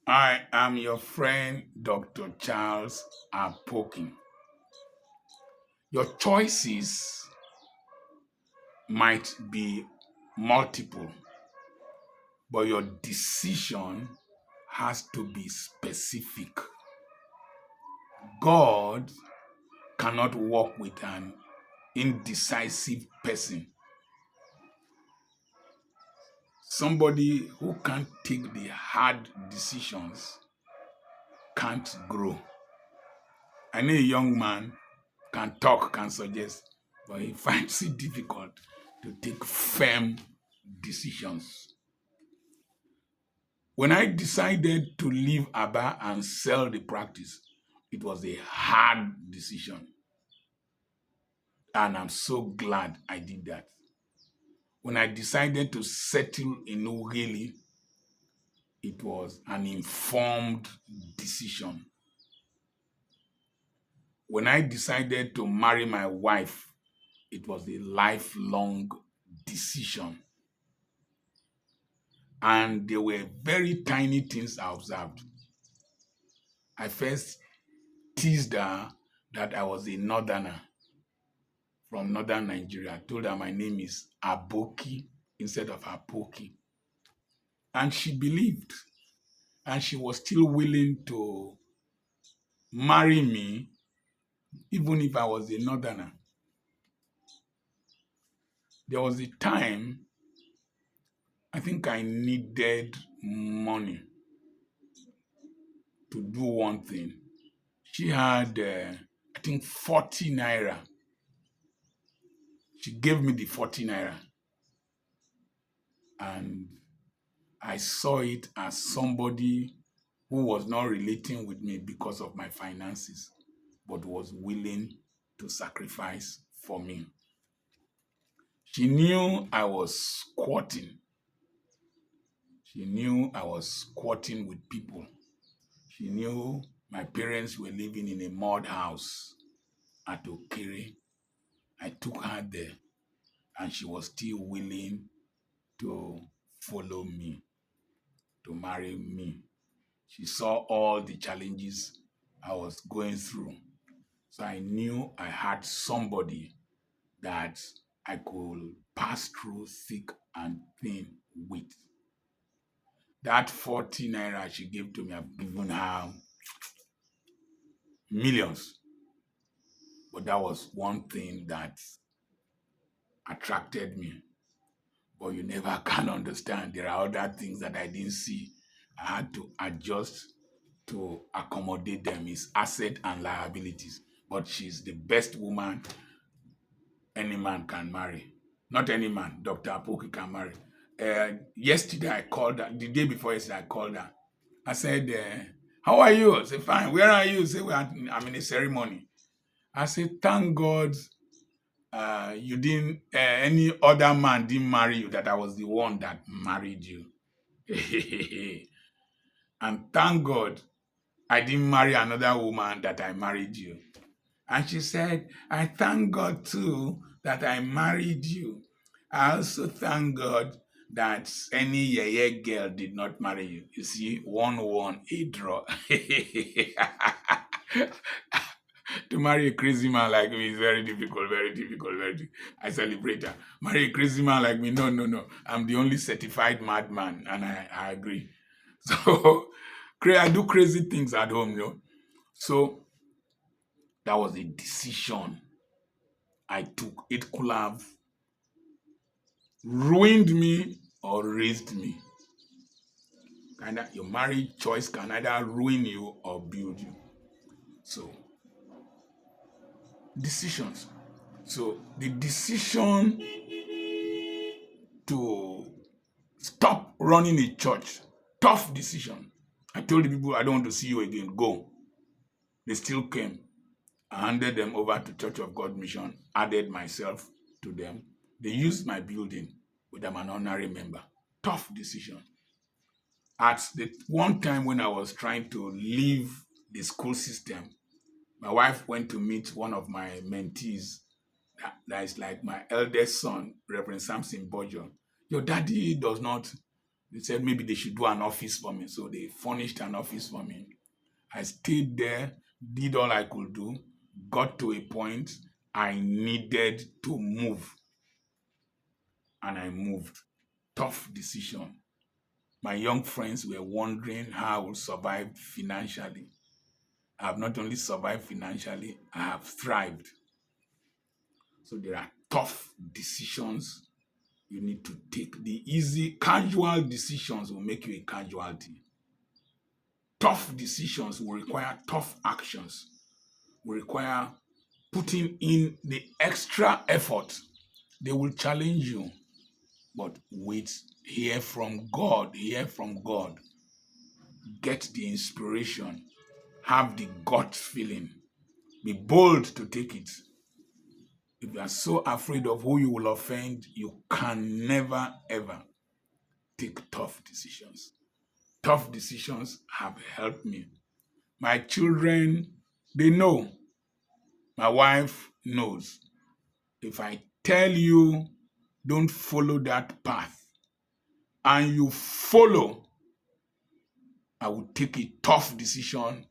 I am your friend, Dr. Charles Apokin. Your choices might be multiple, but your decision has to be specific. God cannot work with an indecisive person. Somebody who can't take the hard decisions can't grow. I know a young man can talk, can suggest, but he finds it difficult to take firm decisions. When I decided to leave Aba and sell the practice, it was a hard decision. And I'm so glad I did that. When I decided to settle in Ughelli, it was an informed decision. When I decided to marry my wife, it was a lifelong decision. And there were very tiny things I observed. I first teased her that I was a northerner from northern Nigeria. I told her my name is Aboki instead of Apoki. And she believed. And she was still willing to marry me, even if I was a northerner. There was a time I think I needed money to do one thing. She had, I think, 40 naira. She gave me the 40 naira. And I saw it as somebody who was not relating with me because of my finances, but was willing to sacrifice for me. She knew I was squatting. She knew I was squatting with people. She knew my parents were living in a mud house at Okere. I took her there, and she was still willing to follow me, to marry me. She saw all the challenges I was going through. So I knew I had somebody that I could pass through thick and thin with. That 40 naira she gave to me, I've given her millions. But that was one thing that attracted me. But you never can understand. There are other things that I didn't see. I had to adjust to accommodate them, his asset and liabilities. But she's the best woman any man can marry. Not any man, Dr. Apoki can marry. Yesterday I called her, the day before yesterday I called her. I said, how are you? I said, fine. Where are you? Say, I'm in a ceremony. I said, thank God you didn't, any other man didn't marry you, that I was the one that married you. And thank God I didn't marry another woman that I married you. And she said, I thank God too that I married you. I also thank God that any yeye girl did not marry you. You see, 1-1, a draw. To marry a crazy man like me is very difficult, very difficult, very difficult. I celebrate her. Marry a crazy man like me, no, no, no. I'm the only certified madman, and I agree. So, I do crazy things at home, you know. So, that was a decision I took. It could have ruined me or raised me. Your marriage choice can either ruin you or build you. So, decisions. So, the decision to stop running a church, tough decision. I told the people, I don't want to see you again, go. They still came. I handed them over to Church of God Mission, added myself to them. They used my building, but I'm an honorary member. Tough decision. At the one time when I was trying to leave the school system, my wife went to meet one of my mentees. That is like my eldest son, Reverend Samson Bojo. Your daddy does not They said maybe they should do an office for me. So they furnished an office for me. I stayed there, did all I could do, got to a point I needed to move. And I moved. Tough decision. My young friends were wondering how I would survive financially. I have not only survived financially, I have thrived. So there are tough decisions you need to take. The easy, casual decisions will make you a casualty. Tough decisions will require tough actions, will require putting in the extra effort. They will challenge you, but wait, hear from God, get the inspiration, have the gut feeling, be bold to take it. If you are so afraid of who you will offend, you can never ever take tough decisions. Tough decisions have helped me. My children, they know. My wife knows. If I tell you, don't follow that path, and you follow, I will take a tough decision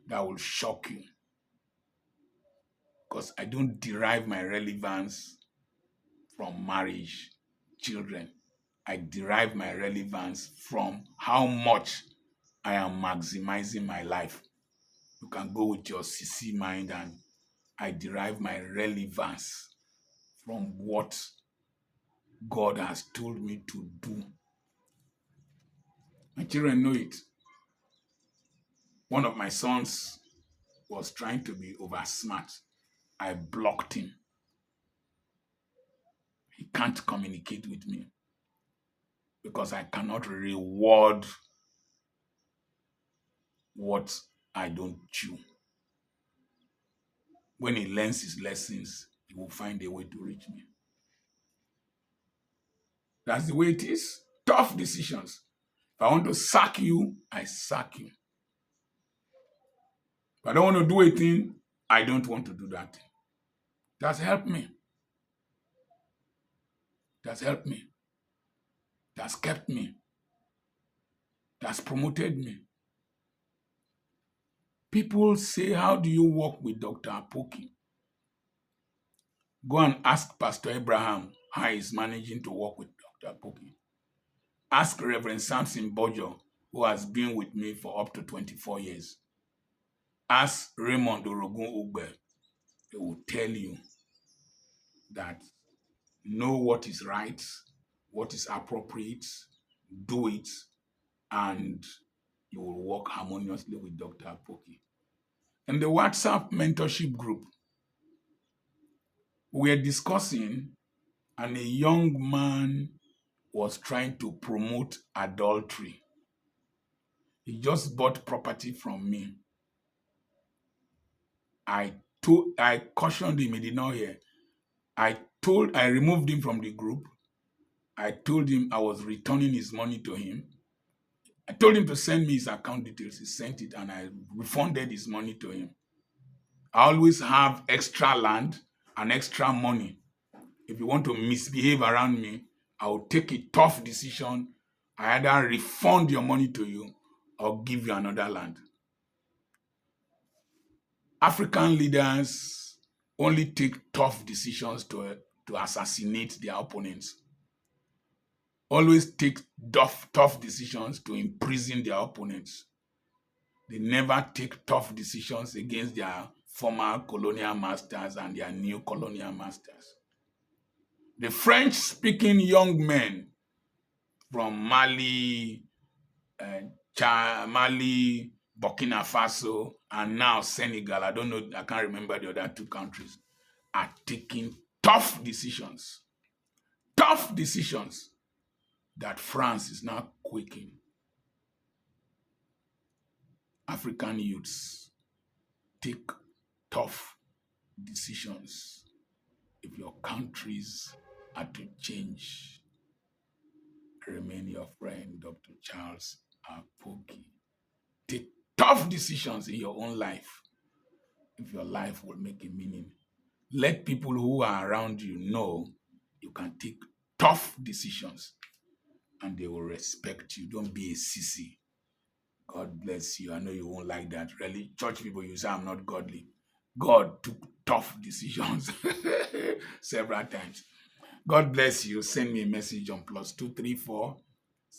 that will shock you. Because I don't derive my relevance from marriage, children. I derive my relevance from how much I am maximizing my life. You can go with your CC mind, and I derive my relevance from what God has told me to do. My children know it. One of my sons was trying to be over smart. I blocked him. He can't communicate with me because I cannot reward what I don't chew. When he learns his lessons, he will find a way to reach me. That's the way it is. Tough decisions. If I want to sack you, I sack you. If I don't want to do a thing, I don't want to do that thing. That's helped me. That's helped me. That's kept me. That's promoted me. People say, how do you work with Dr. Apoki? Go and ask Pastor Abraham how he's managing to work with Dr. Apoki. Ask Reverend Samson Bojo, who has been with me for up to 24 years. Ask Raymond Orogun Ugbe. They will tell you that know what is right, what is appropriate, do it, and you will work harmoniously with Dr. Apoki. In the WhatsApp mentorship group, we were discussing, and a young man was trying to promote adultery. He just bought property from me. I cautioned him, he did not hear. I removed him from the group. I told him I was returning his money to him. I told him to send me his account details. He sent it, and I refunded his money to him. I always have extra land and extra money. If you want to misbehave around me, I will take a tough decision. I either refund your money to you or give you another land. African leaders only take tough decisions to assassinate their opponents. Always take tough decisions to imprison their opponents. They never take tough decisions against their former colonial masters and their new colonial masters. The French-speaking young men from Mali, Mali, Burkina Faso, and now Senegal, I can't remember the other two countries, are taking tough decisions that France is now quaking. African youths, take tough decisions if your countries are to change. Remain your friend, Dr. Charles Apoki. Take tough decisions in your own life if your life will make a meaning. Let people who are around you know you can take tough decisions. and they will respect you. Don't be a sissy. God bless you. I know you won't like that. Really, church people, you say I'm not godly. God took tough decisions several times. God bless you. Send me a message on +234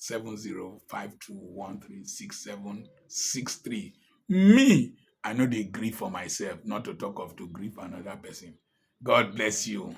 7052136763. Me, I know they grieve for myself, not to talk of to grieve for another person. God bless you.